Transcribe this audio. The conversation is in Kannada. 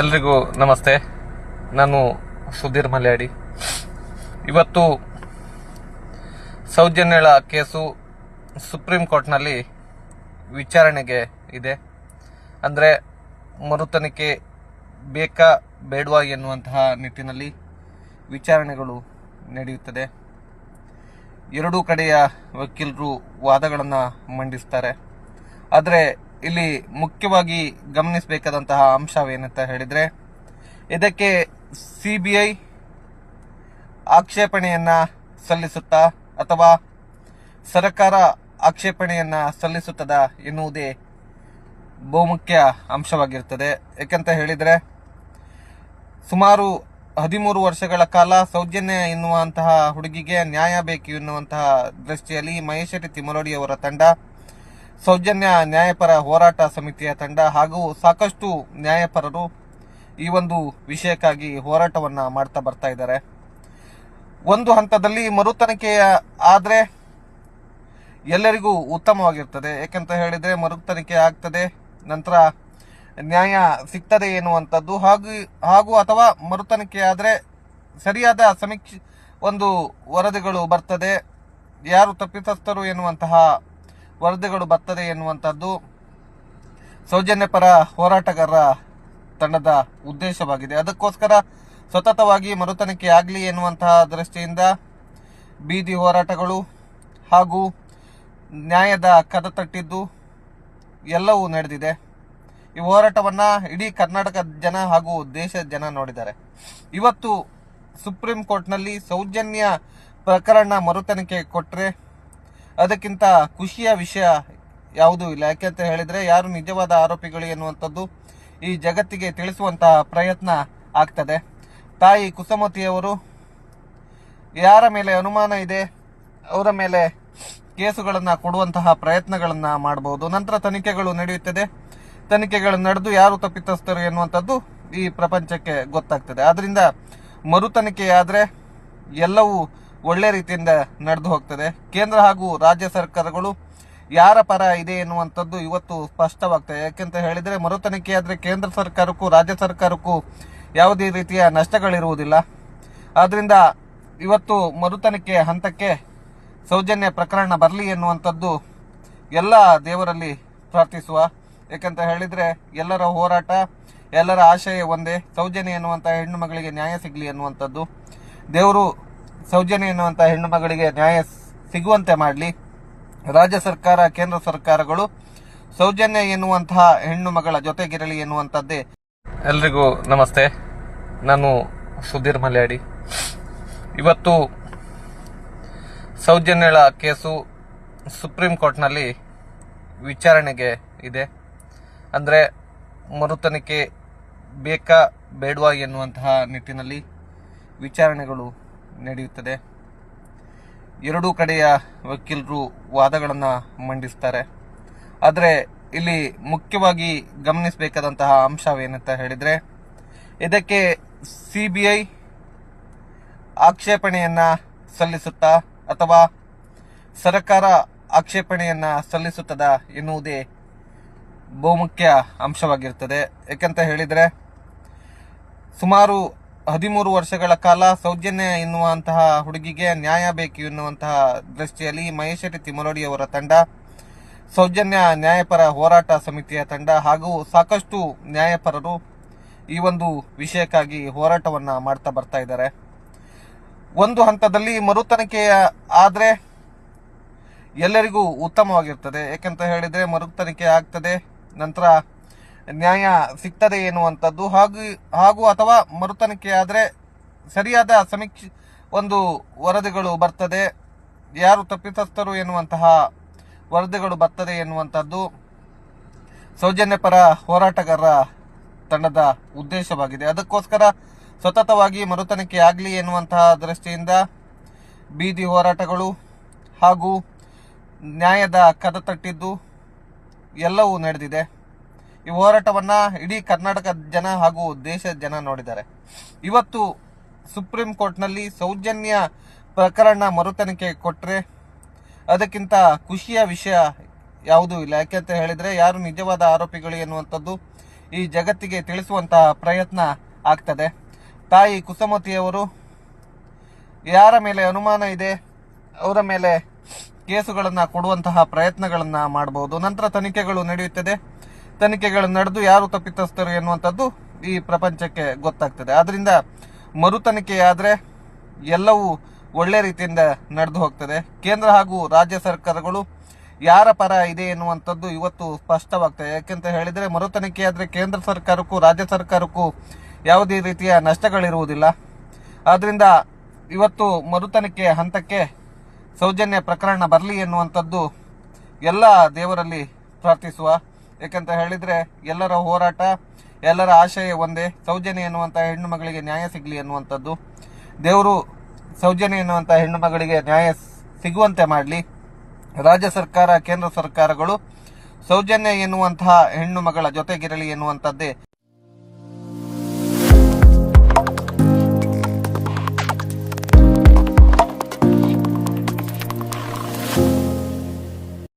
ಎಲ್ರಿಗೂ ನಮಸ್ತೆ. ನಾನು ಸುಧೀರ್ ಮಲ್ಯಾಡಿ. ಇವತ್ತು ಸೌಜನ್ಯಳ ಕೇಸು ಸುಪ್ರೀಂ ಕೋರ್ಟ್ನಲ್ಲಿ ವಿಚಾರಣೆಗೆ ಇದೆ. ಅಂದರೆ ಮರುತನಿಖೆ ಬೇಕಾ ಬೇಡವಾ ಎನ್ನುವಂತಹ ನಿಟ್ಟಿನಲ್ಲಿ ವಿಚಾರಣೆಗಳು ನಡೆಯುತ್ತದೆ. ಎರಡೂ ಕಡೆಯ ವಕೀಲರು ವಾದಗಳನ್ನು ಮಂಡಿಸ್ತಾರೆ. ಆದರೆ ಇಲ್ಲಿ ಮುಖ್ಯವಾಗಿ ಗಮನಿಸಬೇಕಾದಂತಹ ಅಂಶವೇನಂತ ಹೇಳಿದರೆ, ಇದಕ್ಕೆ CBI ಆಕ್ಷೇಪಣೆಯನ್ನ ಸಲ್ಲಿಸುತ್ತಾ ಅಥವಾ ಸರ್ಕಾರ ಆಕ್ಷೇಪಣೆಯನ್ನ ಸಲ್ಲಿಸುತ್ತದಾ ಎನ್ನುವುದೇ ಬಹುಮುಖ್ಯ ಅಂಶವಾಗಿರುತ್ತದೆ. ಯಾಕಂತ ಹೇಳಿದರೆ, ಸುಮಾರು 13 ವರ್ಷಗಳ ಕಾಲ ಸೌಜನ್ಯ ಎನ್ನುವಂತಹ ಹುಡುಗಿಗೆ ನ್ಯಾಯ ಬೇಕು ಎನ್ನುವಂತಹ ದೃಷ್ಟಿಯಲ್ಲಿ ಮಹೇಶ್ವರಿ ತಿಮ್ಮರೋಡಿ ಅವರ ತಂಡ, ಸೌಜನ್ಯ ನ್ಯಾಯಪರ ಹೋರಾಟ ಸಮಿತಿಯ ತಂಡ ಹಾಗೂ ಸಾಕಷ್ಟು ನ್ಯಾಯಪರರು ಈ ಒಂದು ವಿಷಯಕ್ಕಾಗಿ ಹೋರಾಟವನ್ನ ಮಾಡ್ತಾ ಬರ್ತಾ ಇದ್ದಾರೆ. ಒಂದು ಹಂತದಲ್ಲಿ ಮರುತನಿಖೆಯ ಆದ್ರೆ ಎಲ್ಲರಿಗೂ ಉತ್ತಮವಾಗಿರ್ತದೆ. ಯಾಕಂತ ಹೇಳಿದ್ರೆ ಮರುತನಿಖೆ ಆಗ್ತದೆ, ನಂತರ ನ್ಯಾಯ ಸಿಗ್ತದೆ ಎನ್ನುವಂಥದ್ದು ಹಾಗೂ ಅಥವಾ ಮರುತನಿಖೆ ಆದ್ರೆ ಸರಿಯಾದ ಸಮೀಕ್ಷೆ ಒಂದು ವರದಿಗಳು ಬರ್ತದೆ, ಯಾರು ತಪ್ಪಿತಸ್ಥರು ಎನ್ನುವಂತಹ ವರದಿಗಳು ಬರ್ತದೆ ಎನ್ನುವಂಥದ್ದು ಸೌಜನ್ಯ ಪರ ಹೋರಾಟಗಾರರ ತಂಡದ ಉದ್ದೇಶವಾಗಿದೆ. ಅದಕ್ಕೋಸ್ಕರ ಸತತವಾಗಿ ಮರುತನಿಖೆ ಆಗಲಿ ಎನ್ನುವಂತಹ ದೃಷ್ಟಿಯಿಂದ ಬೀದಿ ಹೋರಾಟಗಳು ಹಾಗೂ ನ್ಯಾಯದ ಕದ ತಟ್ಟಿದ್ದು ಎಲ್ಲವೂ ನಡೆದಿದೆ. ಈ ಹೋರಾಟವನ್ನ ಇಡೀ ಕರ್ನಾಟಕದ ಜನ ಹಾಗೂ ದೇಶದ ಜನ ನೋಡಿದ್ದಾರೆ. ಇವತ್ತು ಸುಪ್ರೀಂ ಕೋರ್ಟ್ನಲ್ಲಿ ಸೌಜನ್ಯ ಪ್ರಕರಣ ಮರುತನಿಖೆ ಕೊಟ್ಟರೆ ಅದಕ್ಕಿಂತ ಖುಷಿಯ ವಿಷಯ ಯಾವುದೂ ಇಲ್ಲ. ಯಾಕೆಂತ ಹೇಳಿದ್ರೆ, ಯಾರು ನಿಜವಾದ ಆರೋಪಿಗಳು ಎನ್ನುವಂಥದ್ದು ಈ ಜಗತ್ತಿಗೆ ತಿಳಿಸುವಂತಹ ಪ್ರಯತ್ನ ಆಗ್ತದೆ. ತಾಯಿ ಕುಸುಮತಿಯವರು ಯಾರ ಮೇಲೆ ಅನುಮಾನ ಇದೆ ಅವರ ಮೇಲೆ ಕೇಸುಗಳನ್ನ ಕೊಡುವಂತಹ ಪ್ರಯತ್ನಗಳನ್ನ ಮಾಡಬಹುದು. ನಂತರ ತನಿಖೆಗಳು ನಡೆಯುತ್ತದೆ. ತನಿಖೆಗಳು ನಡೆದು ಯಾರು ತಪ್ಪಿತಸ್ಥರು ಎನ್ನುವಂಥದ್ದು ಈ ಪ್ರಪಂಚಕ್ಕೆ ಗೊತ್ತಾಗ್ತದೆ. ಆದ್ರಿಂದ ಮರುತನಿಖೆಯಾದ್ರೆ ಎಲ್ಲವೂ ಒಳ್ಳೆ ರೀತಿಯಿಂದ ನಡೆದು ಹೋಗ್ತದೆ. ಕೇಂದ್ರ ಹಾಗೂ ರಾಜ್ಯ ಸರ್ಕಾರಗಳು ಯಾರ ಪರ ಇದೆ ಎನ್ನುವಂಥದ್ದು ಇವತ್ತು ಸ್ಪಷ್ಟವಾಗ್ತದೆ. ಯಾಕೆಂತ ಹೇಳಿದ್ರೆ, ಮರುತನಿಖೆ ಆದ್ರೆ ಕೇಂದ್ರ ಸರ್ಕಾರಕ್ಕೂ ರಾಜ್ಯ ಸರ್ಕಾರಕ್ಕೂ ಯಾವುದೇ ರೀತಿಯ ನಷ್ಟಗಳಿರುವುದಿಲ್ಲ. ಆದ್ರಿಂದ ಇವತ್ತು ಮರುತನಿಖೆ ಹಂತಕ್ಕೆ ಸೌಜನ್ಯ ಪ್ರಕರಣ ಬರಲಿ ಎನ್ನುವಂಥದ್ದು ಎಲ್ಲ ದೇವರಲ್ಲಿ ಪ್ರಾರ್ಥಿಸುವ. ಯಾಕಂತ ಹೇಳಿದ್ರೆ, ಎಲ್ಲರ ಹೋರಾಟ, ಎಲ್ಲರ ಆಶಯ ಒಂದೇ, ಸೌಜನ್ಯ ಎನ್ನುವಂತಹ ಹೆಣ್ಣು ಮಗಳಿಗೆ ನ್ಯಾಯ ಸಿಗಲಿ ಎನ್ನುವಂಥದ್ದು. ದೇವರು ಸೌಜನ್ಯ ಎನ್ನುವಂತ ಹೆಣ್ಣು ಮಗಳಿಗೆ ನ್ಯಾಯ ಸಿಗುವಂತೆ ಮಾಡಲಿ. ರಾಜ್ಯ ಸರ್ಕಾರ, ಕೇಂದ್ರ ಸರ್ಕಾರಗಳು ಸೌಜನ್ಯ ಎನ್ನುವಂತಹ ಹೆಣ್ಣು ಮಗಳ ಜೊತೆಗಿರಲಿ ಎನ್ನುವಂಥದ್ದೇ. ಎಲ್ರಿಗೂ ನಮಸ್ತೆ. ನಾನು ಸುಧೀರ್ ಮಲ್ಯಾಡಿ. ಇವತ್ತು ಸೌಜನ್ಯಳ ಕೇಸು ಸುಪ್ರೀಂ ಕೋರ್ಟ್ನಲ್ಲಿ ವಿಚಾರಣೆಗೆ ಇದೆ. ಅಂದರೆ ಮರುತನಿಖೆ ಬೇಕಾ ಬೇಡವಾ ಎನ್ನುವಂತಹ ನಿಟ್ಟಿನಲ್ಲಿ ವಿಚಾರಣೆಗಳು ನಡೆಯುತ್ತದೆ. ಎರಡೂ ಕಡೆಯ ವಕೀಲರು ವಾದಗಳನ್ನು ಮಂಡಿಸ್ತಾರೆ. ಆದರೆ ಇಲ್ಲಿ ಮುಖ್ಯವಾಗಿ ಗಮನಿಸಬೇಕಾದಂತಹ ಅಂಶವೇನಂತ ಹೇಳಿದರೆ, ಇದಕ್ಕೆ CBI ಆಕ್ಷೇಪಣೆಯನ್ನ ಸಲ್ಲಿಸುತ್ತಾ ಅಥವಾ ಸರ್ಕಾರ ಆಕ್ಷೇಪಣೆಯನ್ನ ಸಲ್ಲಿಸುತ್ತದಾ ಎನ್ನುವುದೇ ಬಹುಮುಖ್ಯ ಅಂಶವಾಗಿರುತ್ತದೆ. ಯಾಕಂತ ಹೇಳಿದರೆ, ಸುಮಾರು 13 ವರ್ಷಗಳ ಕಾಲ ಸೌಜನ್ಯ ಎನ್ನುವಂತಹ ಹುಡುಗಿಗೆ ನ್ಯಾಯ ಬೇಕು ಎನ್ನುವಂತಹ ದೃಷ್ಟಿಯಲ್ಲಿ ಮಹೇಶ್ವರಿ ತಿಮ್ಮರೋಡಿ ಅವರ ತಂಡ, ಸೌಜನ್ಯ ನ್ಯಾಯಪರ ಹೋರಾಟ ಸಮಿತಿಯ ತಂಡ ಹಾಗೂ ಸಾಕಷ್ಟು ನ್ಯಾಯಪರರು ಈ ಒಂದು ವಿಷಯಕ್ಕಾಗಿ ಹೋರಾಟವನ್ನ ಮಾಡ್ತಾ ಬರ್ತಾ ಇದ್ದಾರೆ. ಒಂದು ಹಂತದಲ್ಲಿ ಮರುತನಿಖೆಯ ಆದ್ರೆ ಎಲ್ಲರಿಗೂ ಉತ್ತಮವಾಗಿರ್ತದೆ. ಯಾಕಂತ ಹೇಳಿದ್ರೆ ಮರುತನಿಖೆ ಆಗ್ತದೆ, ನಂತರ ನ್ಯಾಯ ಸಿಗ್ತದೆ ಎನ್ನುವಂಥದ್ದು ಹಾಗೂ ಅಥವಾ ಮರುತನಿಖೆ ಆದ್ರೆ ಸರಿಯಾದ ಸಮೀಕ್ಷೆ ಒಂದು ವರದಿಗಳು ಬರ್ತದೆ, ಯಾರು ತಪ್ಪಿತಸ್ಥರು ಎನ್ನುವಂತಹ ವರದಿಗಳು ಬರ್ತದೆ ಎನ್ನುವಂಥದ್ದು ಸೌಜನ್ಯ ಪರ ಹೋರಾಟಗಾರರ ತಂಡದ ಉದ್ದೇಶವಾಗಿದೆ. ಅದಕ್ಕೋಸ್ಕರ ಸತತವಾಗಿ ಮರುತನಿಖೆ ಆಗಲಿ ಎನ್ನುವಂತಹ ದೃಷ್ಟಿಯಿಂದ ಬೀದಿ ಹೋರಾಟಗಳು ಹಾಗೂ ನ್ಯಾಯದ ಕದ ತಟ್ಟಿದ್ದು ಎಲ್ಲವೂ ನಡೆದಿದೆ. ಈ ಹೋರಾಟವನ್ನ ಇಡೀ ಕರ್ನಾಟಕದ ಜನ ಹಾಗೂ ದೇಶದ ಜನ ನೋಡಿದ್ದಾರೆ. ಇವತ್ತು ಸುಪ್ರೀಂ ಕೋರ್ಟ್ನಲ್ಲಿ ಸೌಜನ್ಯ ಪ್ರಕರಣ ಮರುತನಿಖೆ ಕೊಟ್ಟರೆ ಅದಕ್ಕಿಂತ ಖುಷಿಯ ವಿಷಯ ಯಾವುದೂ ಇಲ್ಲ. ಯಾಕೆಂತ ಹೇಳಿದ್ರೆ, ಯಾರು ನಿಜವಾದ ಆರೋಪಿಗಳು ಎನ್ನುವಂಥದ್ದು ಈ ಜಗತ್ತಿಗೆ ತಿಳಿಸುವಂತಹ ಪ್ರಯತ್ನ ಆಗ್ತದೆ. ತಾಯಿ ಕುಸುಮತಿಯವರು ಯಾರ ಮೇಲೆ ಅನುಮಾನ ಇದೆ ಅವರ ಮೇಲೆ ಕೇಸುಗಳನ್ನ ಕೊಡುವಂತಹ ಪ್ರಯತ್ನಗಳನ್ನ ಮಾಡಬಹುದು. ನಂತರ ತನಿಖೆಗಳು ನಡೆಯುತ್ತದೆ. ತನಿಖೆಗಳು ನಡೆದು ಯಾರು ತಪ್ಪಿತಸ್ಥರು ಎನ್ನುವಂಥದ್ದು ಈ ಪ್ರಪಂಚಕ್ಕೆ ಗೊತ್ತಾಗ್ತದೆ. ಆದ್ರಿಂದ ಮರು ತನಿಖೆಯಾದ್ರೆ ಎಲ್ಲವೂ ಒಳ್ಳೆ ರೀತಿಯಿಂದ ನಡೆದು ಹೋಗ್ತದೆ. ಕೇಂದ್ರ ಹಾಗೂ ರಾಜ್ಯ ಸರ್ಕಾರಗಳು ಯಾರ ಪರ ಇದೆ ಎನ್ನುವಂಥದ್ದು ಇವತ್ತು ಸ್ಪಷ್ಟವಾಗ್ತದೆ. ಯಾಕೆಂತ ಹೇಳಿದ್ರೆ ಮರು ತನಿಖೆಯಾದ್ರೆ ಕೇಂದ್ರ ಸರ್ಕಾರಕ್ಕೂ ರಾಜ್ಯ ಸರ್ಕಾರಕ್ಕೂ ಯಾವುದೇ ರೀತಿಯ ನಷ್ಟಗಳಿರುವುದಿಲ್ಲ. ಆದ್ರಿಂದ ಇವತ್ತು ಮರು ತನಿಖೆ ಹಂತಕ್ಕೆ ಸೌಜನ್ಯ ಪ್ರಕರಣ ಬರಲಿ ಎನ್ನುವಂಥದ್ದು ಎಲ್ಲ ದೇವರಲ್ಲಿ ಪ್ರಾರ್ಥಿಸುವ. ಯಾಕಂತ ಹೇಳಿದ್ರೆ ಎಲ್ಲರ ಹೋರಾಟ, ಎಲ್ಲರ ಆಶಯ ಒಂದೇ, ಸೌಜನ್ಯ ಎನ್ನುವಂತಹ ಹೆಣ್ಣು ಮಗಳಿಗೆ ನ್ಯಾಯ ಸಿಗಲಿ ಎನ್ನುವಂಥದ್ದು. ದೇವರು ಸೌಜನ್ಯ ಎನ್ನುವಂತಹ ಹೆಣ್ಣು ಮಗಳಿಗೆ ನ್ಯಾಯ ಸಿಗುವಂತೆ ಮಾಡಲಿ. ರಾಜ್ಯ ಸರ್ಕಾರ, ಕೇಂದ್ರ ಸರ್ಕಾರಗಳು ಸೌಜನ್ಯ ಎನ್ನುವಂತಹ ಹೆಣ್ಣು ಮಗಳ ಜೊತೆಗಿರಲಿ ಎನ್ನುವಂಥದ್ದೇ